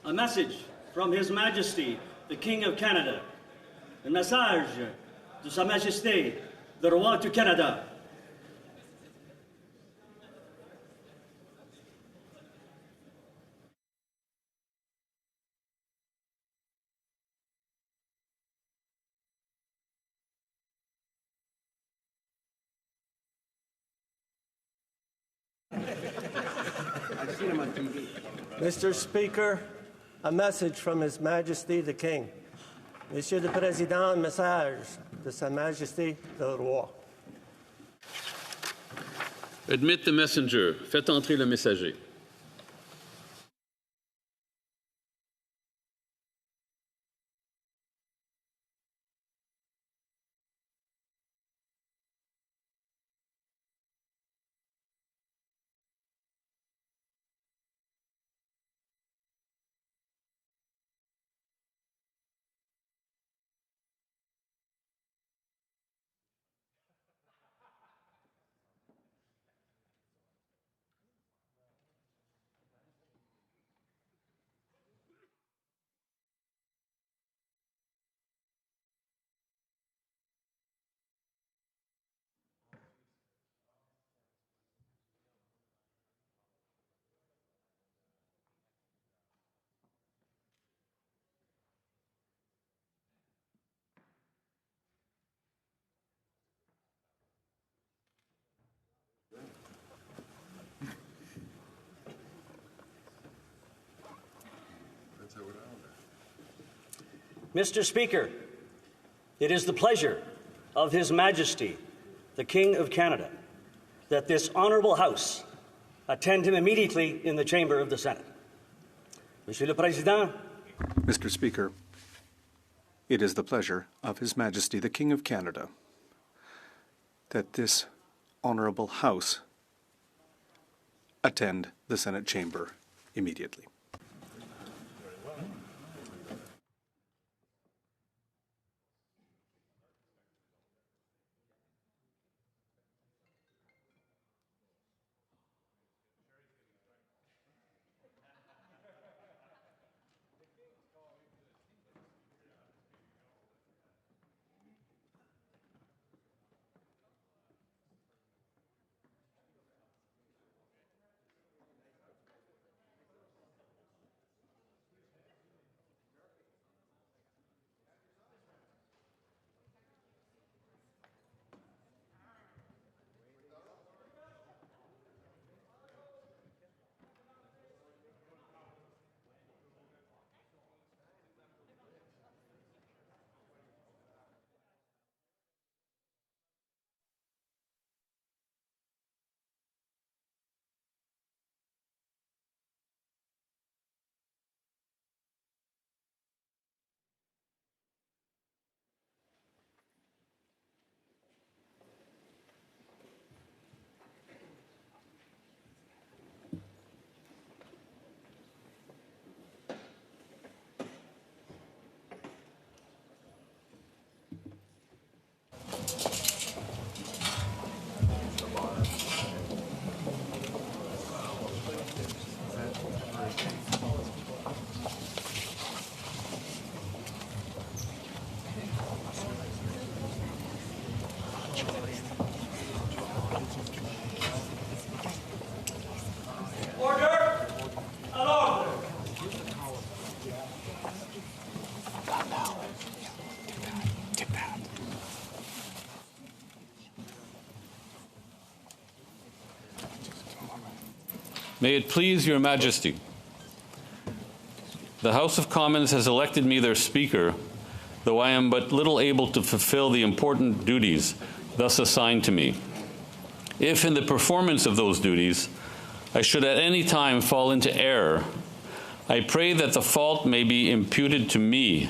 A message from His Majesty, the King of Canada. Un message de Sa Majesté, le Roi du Canada. I've seen him on TV. Mr. Speaker, a message from His Majesty the King. Monsieur le Président, un message de Sa Majesté le Roi. Admit the messenger. Faites entrer le messager. Mr. Speaker, it is the pleasure of His Majesty, the King of Canada, that this honourable House attend him immediately in the chamber of the Senate. Monsieur le Président. Mr. Speaker, it is the pleasure of His Majesty, the King of Canada, that this honourable House attend the Senate chamber immediately. May it please Your Majesty. The House of Commons has elected me their Speaker, though I am but little able to fulfill the important duties thus assigned to me. If in the performance of those duties I should at any time fall into error, I pray that the fault may be imputed to me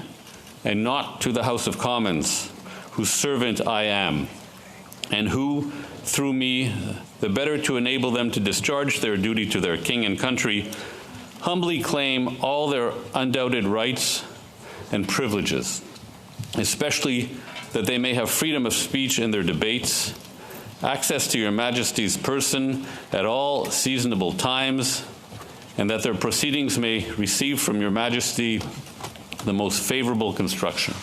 and not to the House of Commons, whose servant I am, and who, through me, the better to enable them to discharge their duty to their king and country, humbly claim all their undoubted rights and privileges, especially that they may have freedom of speech in their debates, access to Your Majesty's person at all seasonable times, and that their proceedings may receive from Your Majesty the most favorable construction.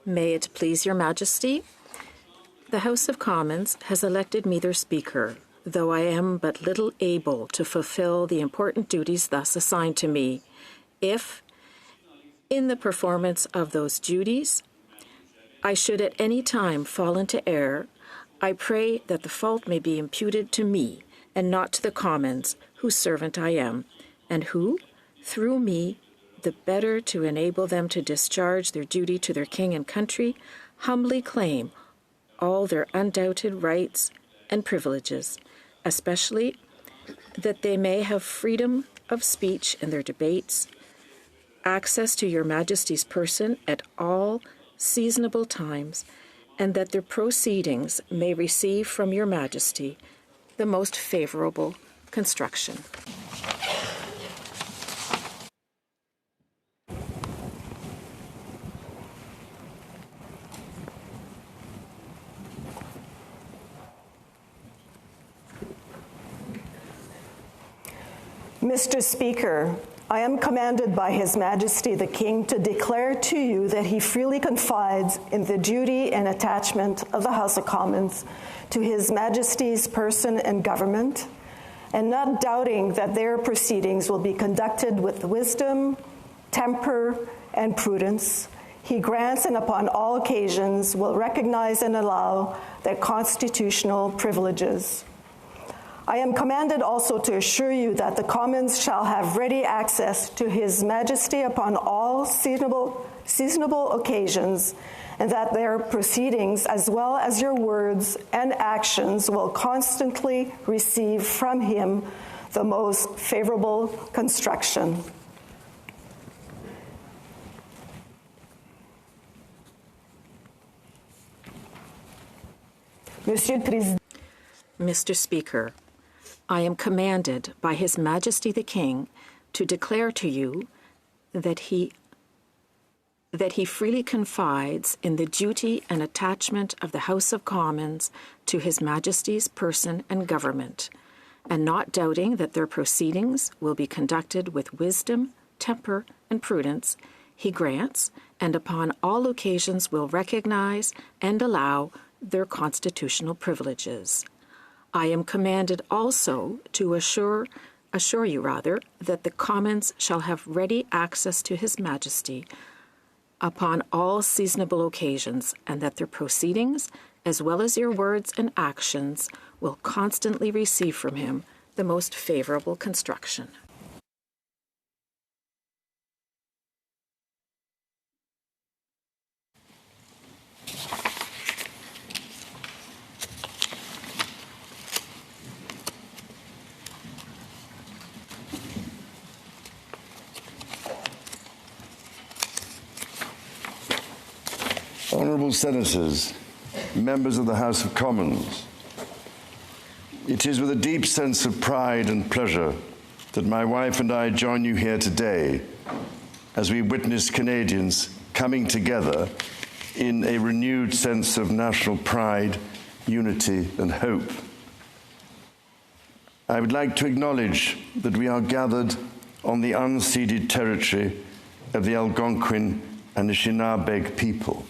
May it please Your Majesty, the House of Commons has elected me their Speaker, though I am but little able to fulfill the important duties thus assigned to me. If, in the performance of those duties, I should at any time fall into error, I pray that the fault may be imputed to me and not to the Commons, whose servant I am, and who, through me, the better to enable them to discharge their duty to their king and country, humbly claim all their undoubted rights and privileges, especially that they may have freedom of speech in their debates, access to Your Majesty's person at all seasonable times, and that their proceedings may receive from Your Majesty the most favorable construction. Mr. Speaker, I am commanded by His Majesty the King to declare to you that he freely confides in the duty and attachment of the House of Commons to His Majesty's person and government, and not doubting that their proceedings will be conducted with wisdom, temper, and prudence, he grants and upon all occasions will recognize and allow their constitutional privileges. I am commanded also to assure you that the Commons shall have ready access to His Majesty upon all seasonable occasions, and that their proceedings, as well as your words and actions, will constantly receive from Him the most favorable construction. Mr. Speaker, I am commanded by His Majesty the King to declare to you that he freely confides in the duty and attachment of the House of Commons to His Majesty's person and government, and not doubting that their proceedings will be conducted with wisdom, temper, and prudence, he grants, and upon all occasions will recognize and allow their constitutional privileges. I am commanded also to assure you that the Commons shall have ready access to His Majesty upon all seasonable occasions, and that their proceedings, as well as your words and actions, will constantly receive from Him the most favorable construction. Honourable Senators, members of the House of Commons, it is with a deep sense of pride and pleasure that my wife and I join you here today as we witness Canadians coming together in a renewed sense of national pride, unity, and hope. I would like to acknowledge that we are gathered on the unceded territory of the Algonquin and Anishinaabe people.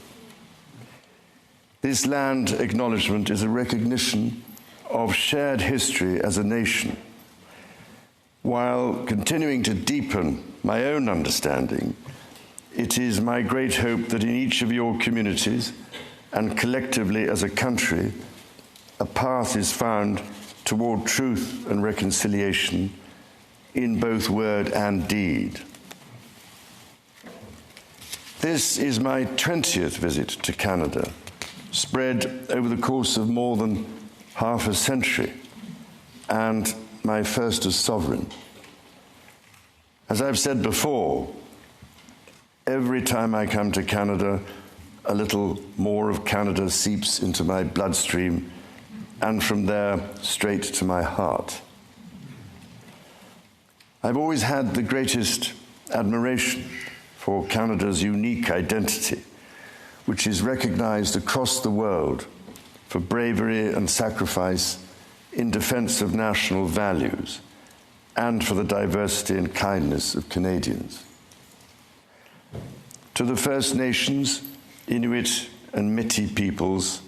This land acknowledgement is a recognition of shared history as a nation, while continuing to deepen my own understanding. It is my great hope that in each of your communities and collectively as a country, a path is found toward truth and reconciliation in both word and deed. This is my 20th visit to Canada, spread over the course of more than half a century, and my first as sovereign. As I've said before, every time I come to Canada, a little more of Canada seeps into my bloodstream, and from there straight to my heart. I've always had the greatest admiration for Canada's unique identity, which is recognized across the world for bravery and sacrifice in defense of national values and for the diversity and kindness of Canadians. To the First Nations, Inuit and Métis peoples,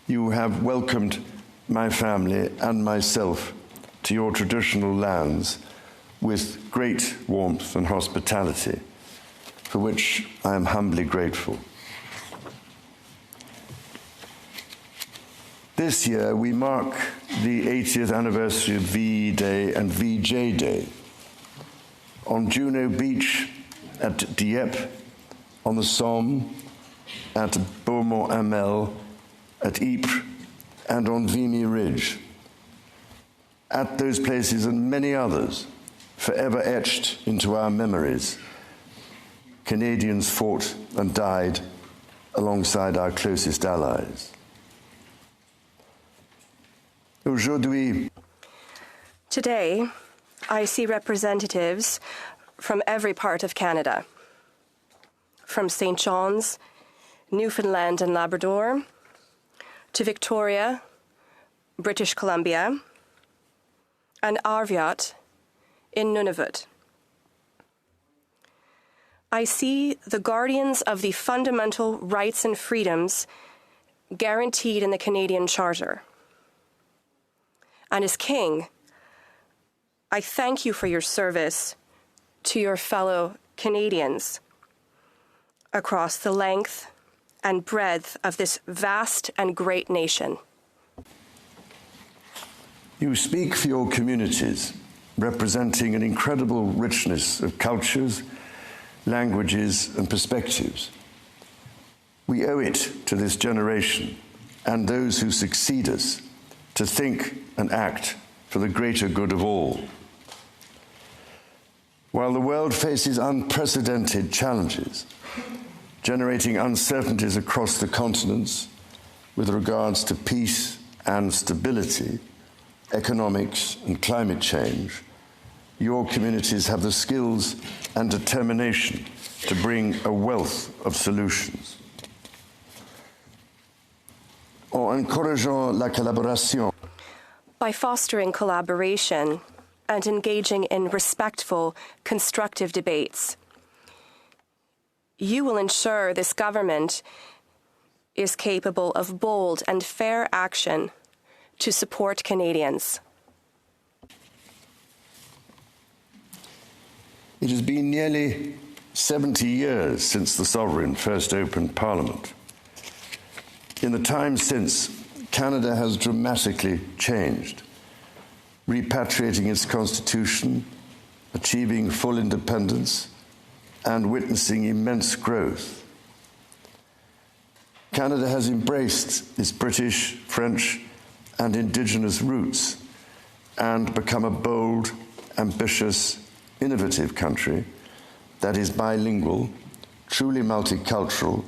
you have welcomed my family and myself to your traditional lands with great warmth and hospitality, for which I am humbly grateful. This year, we mark the 80th anniversary of VE Day and VJ Day. On Juno Beach, at Dieppe, on the Somme, at Beaumont-Hamel, at Ypres, and on Vimy Ridge. At those places and many others, forever etched into our memories, Canadians fought and died alongside our closest allies. Aujourd'hui, today, I see representatives from every part of Canada, from St. John's, Newfoundland and Labrador, to Victoria, British Columbia, and Arviat in Nunavut. I see the guardians of the fundamental rights and freedoms guaranteed in the Canadian Charter. And as King, I thank you for your service to your fellow Canadians across the length and breadth of this vast and great nation. You speak for your communities, representing an incredible richness of cultures, languages, and perspectives. We owe it to this generation and those who succeed us to think and act for the greater good of all. While the world faces unprecedented challenges, generating uncertainties across the continents with regards to peace and stability, economics and climate change, your communities have the skills and determination to bring a wealth of solutions. En encourageant la collaboration, by fostering collaboration and engaging in respectful, constructive debates, you will ensure this government is capable of bold and fair action to support Canadians. It has been nearly 70 years since the Sovereign first opened Parliament. In the time since, Canada has dramatically changed, repatriating its constitution, achieving full independence, and witnessing immense growth. Canada has embraced its British, French, and Indigenous roots and become a bold, ambitious, innovative country that is bilingual, truly multicultural,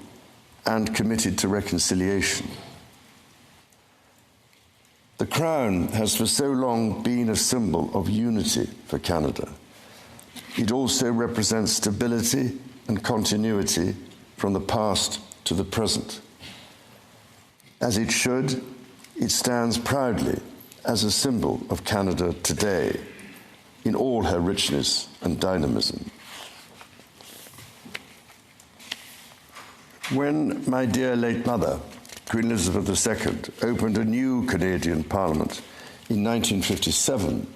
and committed to reconciliation. The Crown has for so long been a symbol of unity for Canada. It also represents stability and continuity from the past to the present. As it should, it stands proudly as a symbol of Canada today in all her richness and dynamism. When my dear late mother, Queen Elizabeth II, opened a new Canadian Parliament in 1957,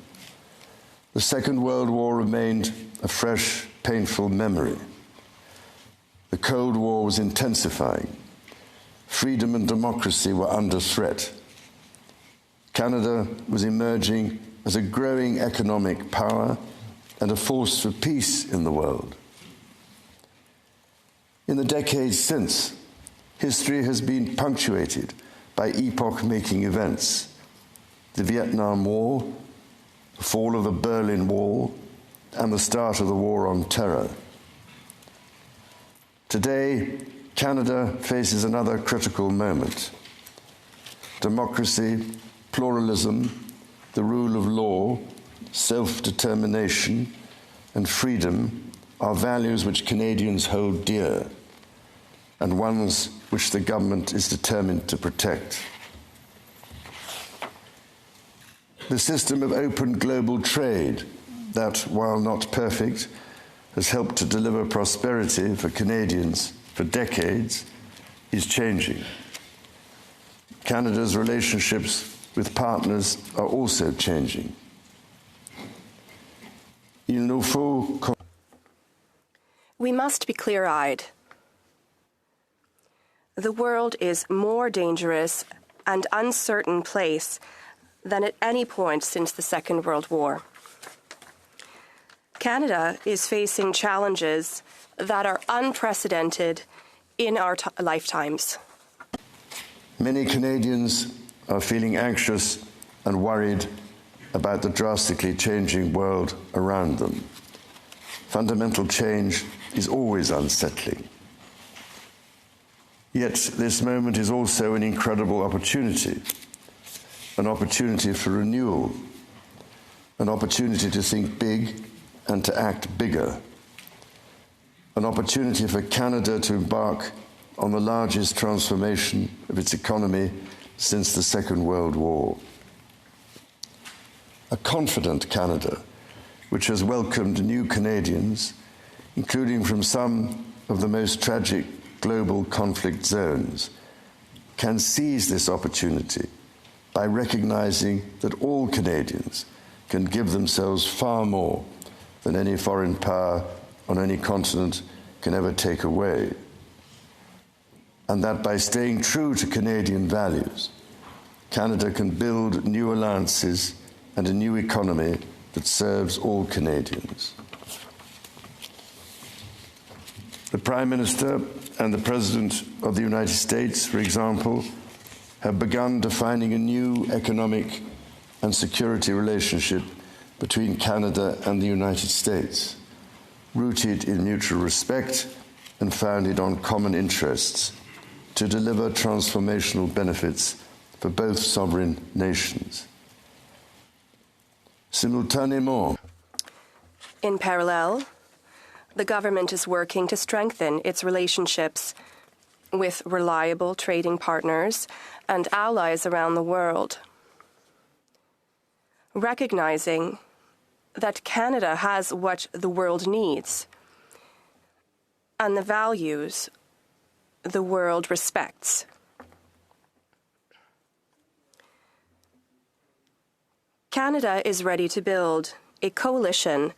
the Second World War remained a fresh, painful memory. The Cold War was intensifying. Freedom and democracy were under threat. Canada was emerging as a growing economic power and a force for peace in the world. In the decades since, history has been punctuated by epoch-making events: the Vietnam War, the fall of the Berlin Wall, and the start of the War on Terror. Today, Canada faces another critical moment. Democracy, pluralism, the rule of law, self-determination, and freedom are values which Canadians hold dear, and ones which the government is determined to protect. the system of open global trade that, while not perfect, has helped to deliver prosperity for Canadians for decades, is changing. Canada's relationships with partners are also changing. We must be clear-eyed. The world is more dangerous and uncertain place than at any point since the Second World War. Canada is facing challenges that are unprecedented in our lifetimes. Many Canadians are feeling anxious and worried about the drastically changing world around them. Fundamental change is always unsettling. Yet this moment is also an incredible opportunity, an opportunity for renewal, an opportunity to think big and to act bigger, an opportunity for Canada to embark on the largest transformation of its economy since the Second World War. A confident Canada, which has welcomed new Canadians, including from some of the most tragic global conflict zones, can seize this opportunity by recognizing that all Canadians can give themselves far more than any foreign power on any continent can ever take away. And that by staying true to Canadian values, Canada can build new alliances and a new economy that serves all Canadians. The Prime Minister and the President of the United States, for example, have begun defining a new economic and security relationship between Canada and the United States, rooted in mutual respect and founded on common interests, to deliver transformational benefits for both sovereign nations. Simultanément, in parallel, the government is working to strengthen its relationships with reliable trading partners and allies around the world, recognizing that Canada has what the world needs and the values the world respects. Canada is ready to build a coalition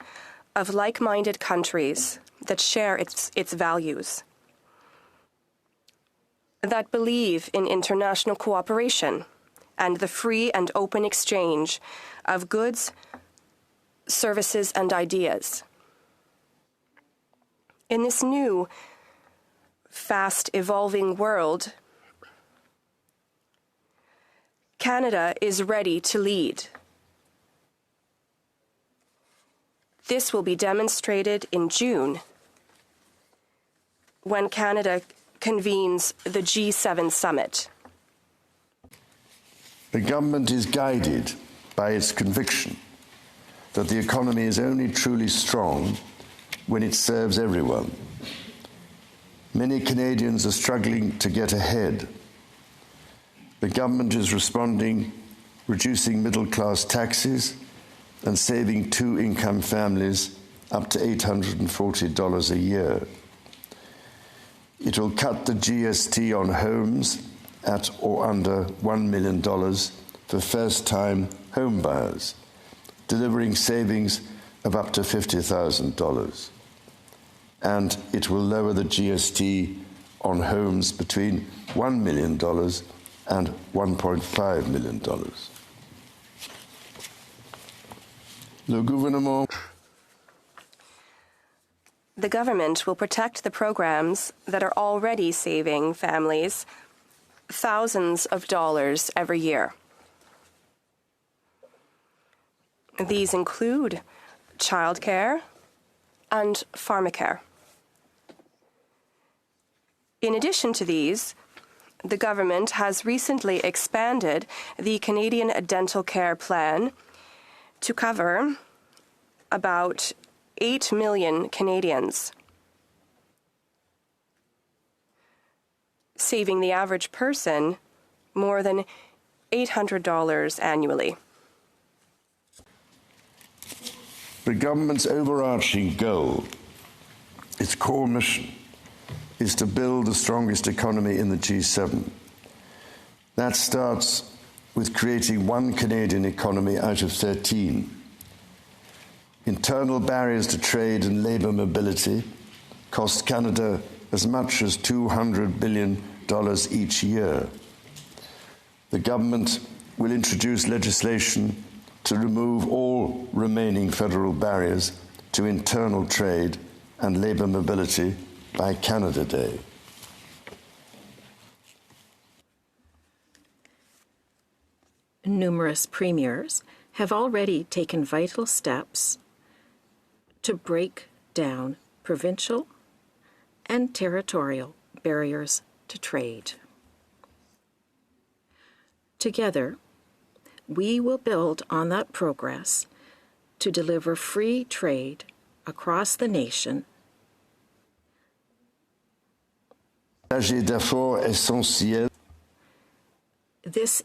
of like-minded countries that share its values, that believe in international cooperation and the free and open exchange of goods, services, and ideas. In this new, fast-evolving world, Canada is ready to lead. This will be demonstrated in June, when Canada convenes the G7 summit. the government is guided by its conviction that the economy is only truly strong when it serves everyone. Many Canadians are struggling to get ahead. The government is responding, reducing middle-class taxes and saving two-income families up to $840 a year. It will cut the GST on homes at or under $1 million for first-time home buyers, delivering savings of up to $50,000. And it will lower the GST on homes between $1 million and $1.5 million. Le gouvernement. The government will protect the programs that are already saving families thousands of dollars every year. These include childcare and pharmacare. In addition to these, the government has recently expanded the Canadian Dental Care Plan to cover about 8 million Canadians, saving the average person more than $800 annually. The government's overarching goal, its core mission, is to build the strongest economy in the G7. That starts with creating one Canadian economy out of 13. Internal barriers to trade and labour mobility cost Canada as much as $200 billion each year. The government will introduce legislation to remove all remaining federal barriers to internal trade and labour mobility by Canada Day. Numerous premiers have already taken vital steps to break down provincial and territorial barriers to trade. Together, we will build on that progress to deliver free trade across the nation. This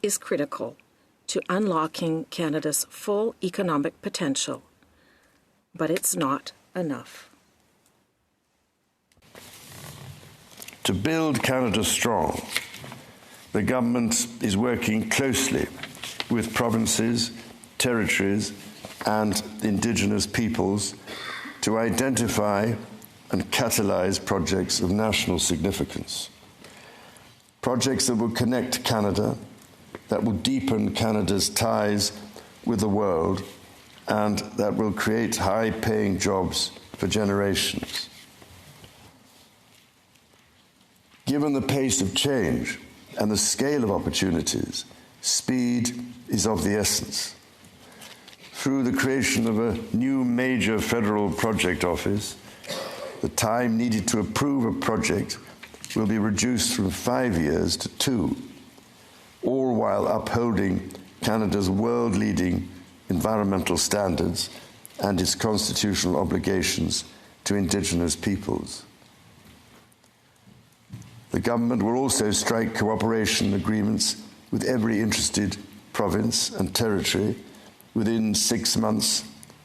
is critical to unlocking Canada's full economic potential, but it's not enough. To build Canada strong, the government is working closely with provinces, territories, and Indigenous peoples to identify and catalyse projects of national significance. Projects that will connect Canada, that will deepen Canada's ties with the world, and that will create high-paying jobs for generations. Given the pace of change and the scale of opportunities, speed is of the essence. Through the creation of a new major federal project office, the time needed to approve a project will be reduced from 5 years to 2, all while upholding Canada's world-leading environmental standards and its constitutional obligations to Indigenous peoples. The government will also strike cooperation agreements with every interested province and territory within 6 months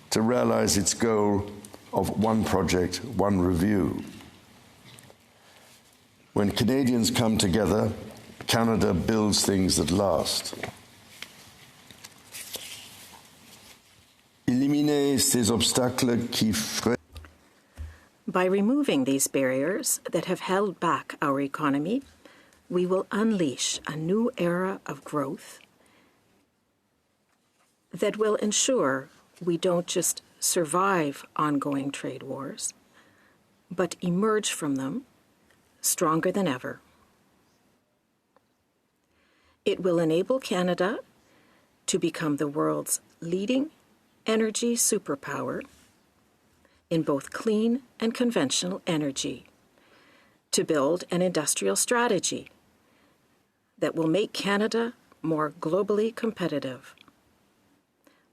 to realise its goal of one project, one review. When Canadians come together, Canada builds things that last. Éliminer ces obstacles qui freinent. By removing these barriers that have held back our economy, we will unleash a new era of growth that will ensure we don't just survive ongoing trade wars, but emerge from them stronger than ever. It will enable Canada to become the world's leading energy superpower in both clean and conventional energy, to build an industrial strategy that will make Canada more globally competitive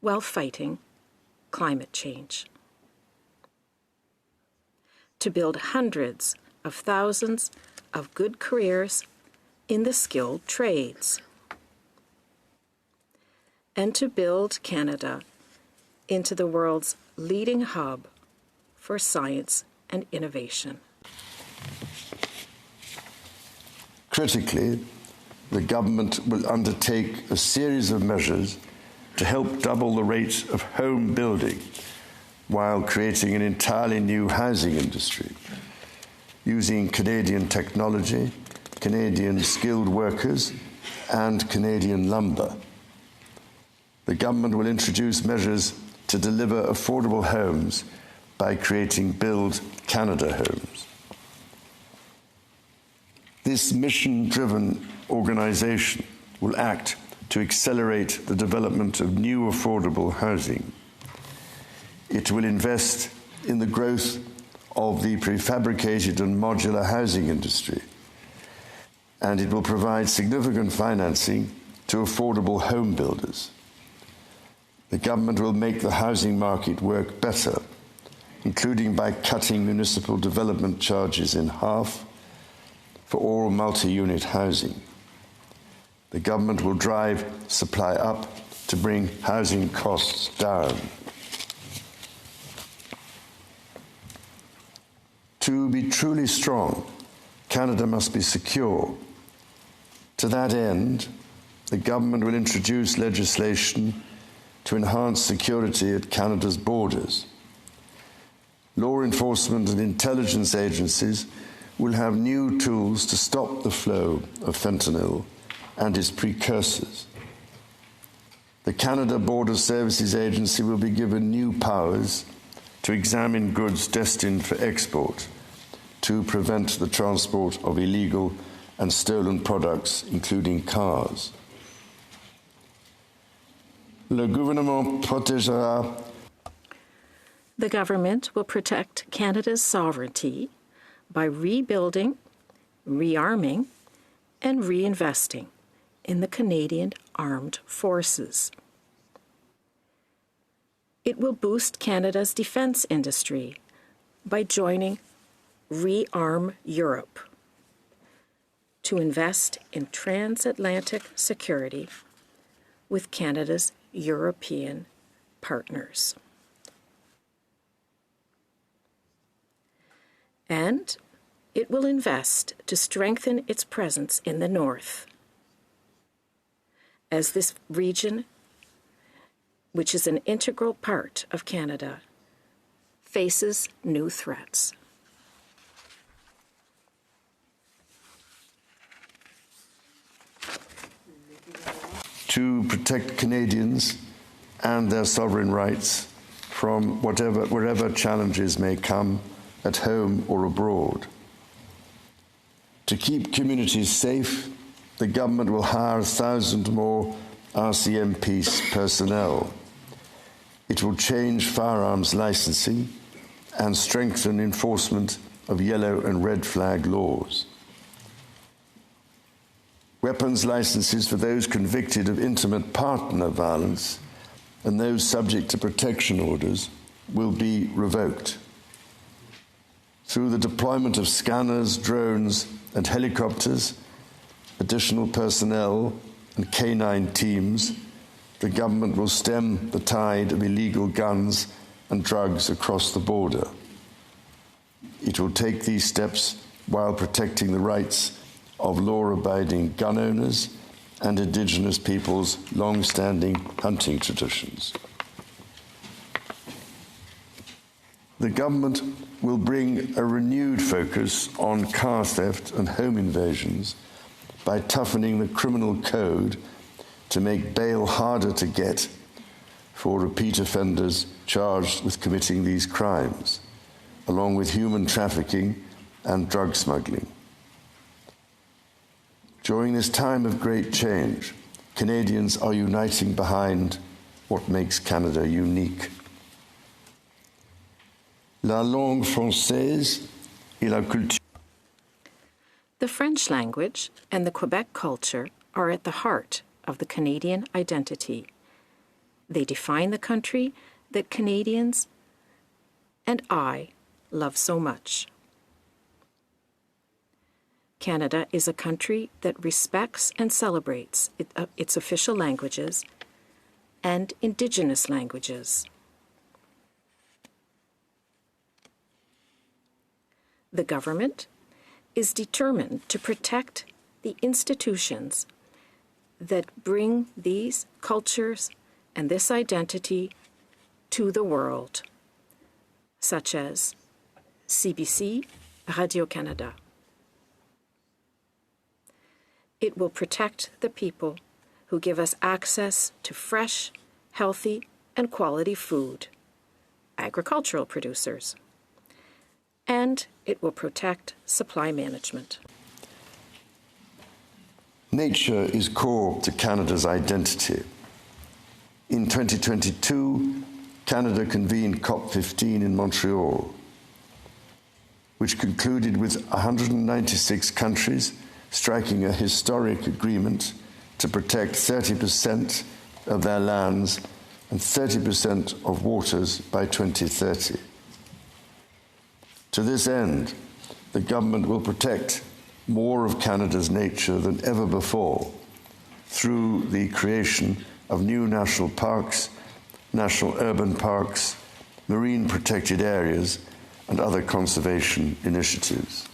while fighting climate change, to build hundreds of thousands of good careers in the skilled trades, and to build Canada into the world's leading hub for science and innovation. Critically, the government will undertake a series of measures to help double the rate of home building while creating an entirely new housing industry, using Canadian technology, Canadian skilled workers, and Canadian lumber. The government will introduce measures to deliver affordable homes by creating Build Canada homes. This mission-driven organisation will act to accelerate the development of new affordable housing. It will invest in the growth of the prefabricated and modular housing industry, and it will provide significant financing to affordable home builders. The government will make the housing market work better, including by cutting municipal development charges in half for all multi-unit housing. The government will drive supply up to bring housing costs down. To be truly strong, Canada must be secure. To that end, the government will introduce legislation to enhance security at Canada's borders. Law enforcement and intelligence agencies will have new tools to stop the flow of fentanyl and its precursors. The Canada Border Services Agency will be given new powers to examine goods destined for export, to prevent the transport of illegal and stolen products, including cars. Le gouvernement protégera. The government will protect Canada's sovereignty by rebuilding, rearming, and reinvesting in the Canadian Armed Forces. It will boost Canada's defense industry by joining Rearm Europe to invest in transatlantic security with Canada's European partners. And it will invest to strengthen its presence in the North, as this region, which is an integral part of Canada, faces new threats. To protect Canadians and their sovereign rights from wherever challenges may come, at home or abroad. To keep communities safe, the government will hire 1,000 more RCMP personnel. It will change firearms licensing and strengthen enforcement of yellow and red flag laws. Weapons licenses for those convicted of intimate partner violence and those subject to protection orders will be revoked. Through the deployment of scanners, drones, and helicopters, additional personnel, and canine teams, the government will stem the tide of illegal guns and drugs across the border. It will take these steps while protecting the rights of law-abiding gun owners and Indigenous peoples' long-standing hunting traditions. The government will bring a renewed focus on car theft and home invasions by toughening the criminal code to make bail harder to get for repeat offenders charged with committing these crimes, along with human trafficking and drug smuggling. During this time of great change, Canadians are uniting behind what makes Canada unique. La langue française et la culture. The French language and the Quebec culture are at the heart of the Canadian identity. They define the country that Canadians and I love so much. Canada is a country that respects and celebrates its official languages and Indigenous languages. The government is determined to protect the institutions that bring these cultures and this identity to the world, such as CBC, Radio-Canada. It will protect the people who give us access to fresh, healthy, and quality food, agricultural producers. And it will protect supply management. Nature is core to Canada's identity. In 2022, Canada convened COP15 in Montreal, which concluded with 196 countries striking a historic agreement to protect 30% of their lands and 30% of waters by 2030. To this end, the government will protect more of Canada's nature than ever before through the creation of new national parks, national urban parks, marine protected areas, and other conservation initiatives.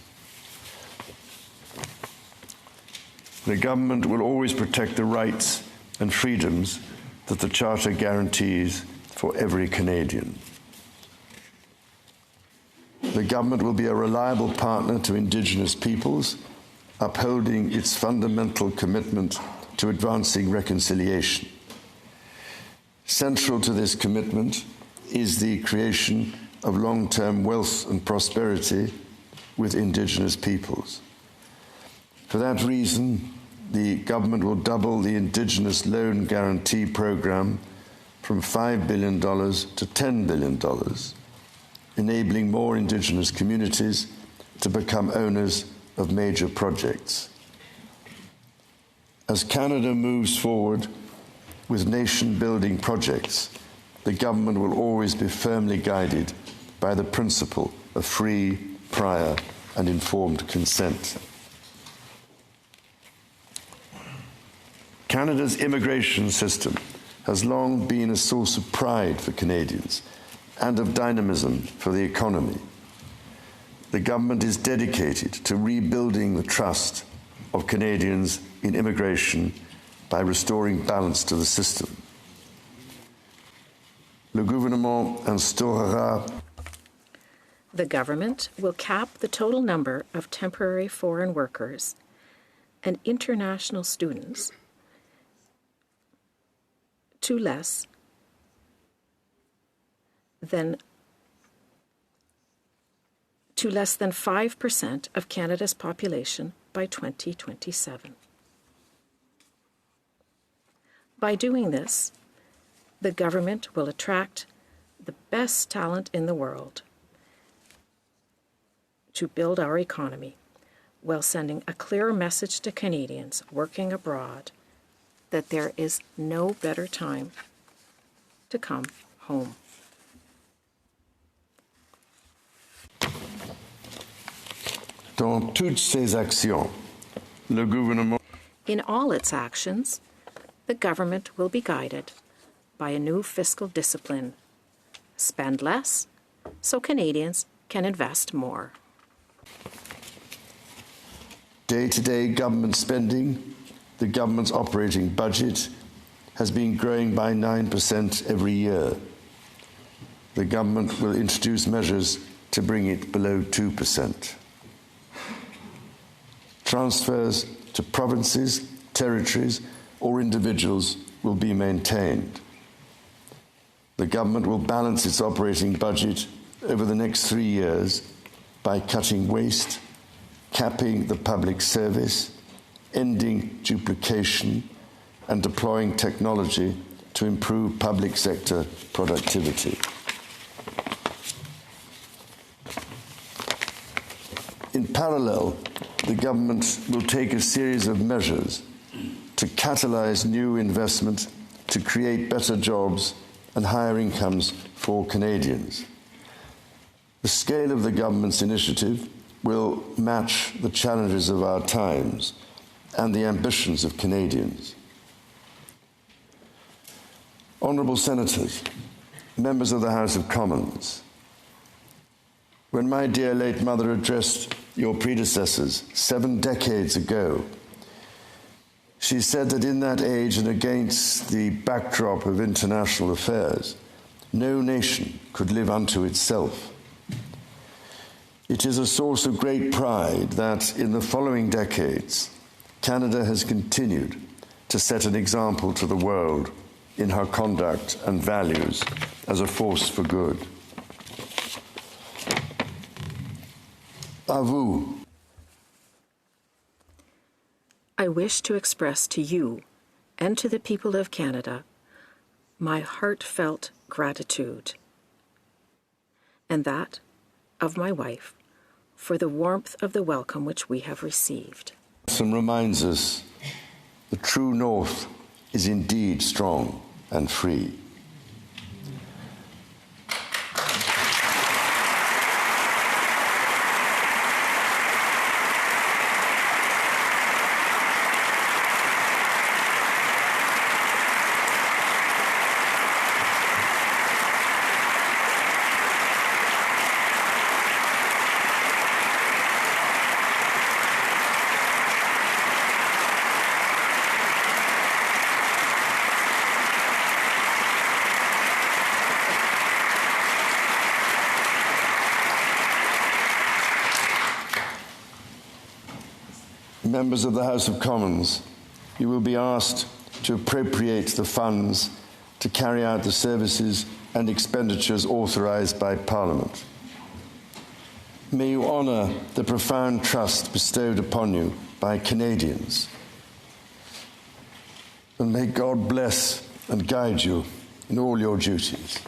The government will always protect the rights and freedoms that the Charter guarantees for every Canadian. The government will be a reliable partner to Indigenous peoples, upholding its fundamental commitment to advancing reconciliation. Central to this commitment is the creation of long-term wealth and prosperity with Indigenous peoples. For that reason, the government will double the Indigenous Loan Guarantee Program from $5 billion to $10 billion, enabling more Indigenous communities to become owners of major projects. As Canada moves forward with nation-building projects, the government will always be firmly guided by the principle of free, prior, and informed consent. Canada's immigration system has long been a source of pride for Canadians and of dynamism for the economy. The government is dedicated to rebuilding the trust of Canadians in immigration by restoring balance to the system. Le gouvernement instaurera. The government will cap the total number of temporary foreign workers and international students to less than 5% of Canada's population by 2027. By doing this, the government will attract the best talent in the world to build our economy, while sending a clear message to Canadians working abroad that there is no better time to come home. Dans toutes ses actions, le gouvernement. In all its actions, the government will be guided by a new fiscal discipline. Spend less so Canadians can invest more. Day-to-day government spending, the government's operating budget, has been growing by 9% every year. The government will introduce measures to bring it below 2%. Transfers to provinces, territories, or individuals will be maintained. The government will balance its operating budget over the next 3 years by cutting waste, capping the public service, ending duplication, and deploying technology to improve public sector productivity. In parallel, the government will take a series of measures to catalyse new investment, to create better jobs and higher incomes for Canadians. The scale of the government's initiative will match the challenges of our times and the ambitions of Canadians. Honourable Senators, members of the House of Commons, when my dear late mother addressed your predecessors 7 decades ago, she said that in that age and against the backdrop of international affairs, no nation could live unto itself. It is a source of great pride that in the following decades, Canada has continued to set an example to the world in her conduct and values as a force for good. À vous. I wish to express to you and to the people of Canada my heartfelt gratitude, and that of my wife, for the warmth of the welcome which we have received. Some reminds us the true North is indeed strong and free. members of the House of Commons, you will be asked to appropriate the funds to carry out the services and expenditures authorised by Parliament. May you honour the profound trust bestowed upon you by Canadians. And may God bless and guide you in all your duties.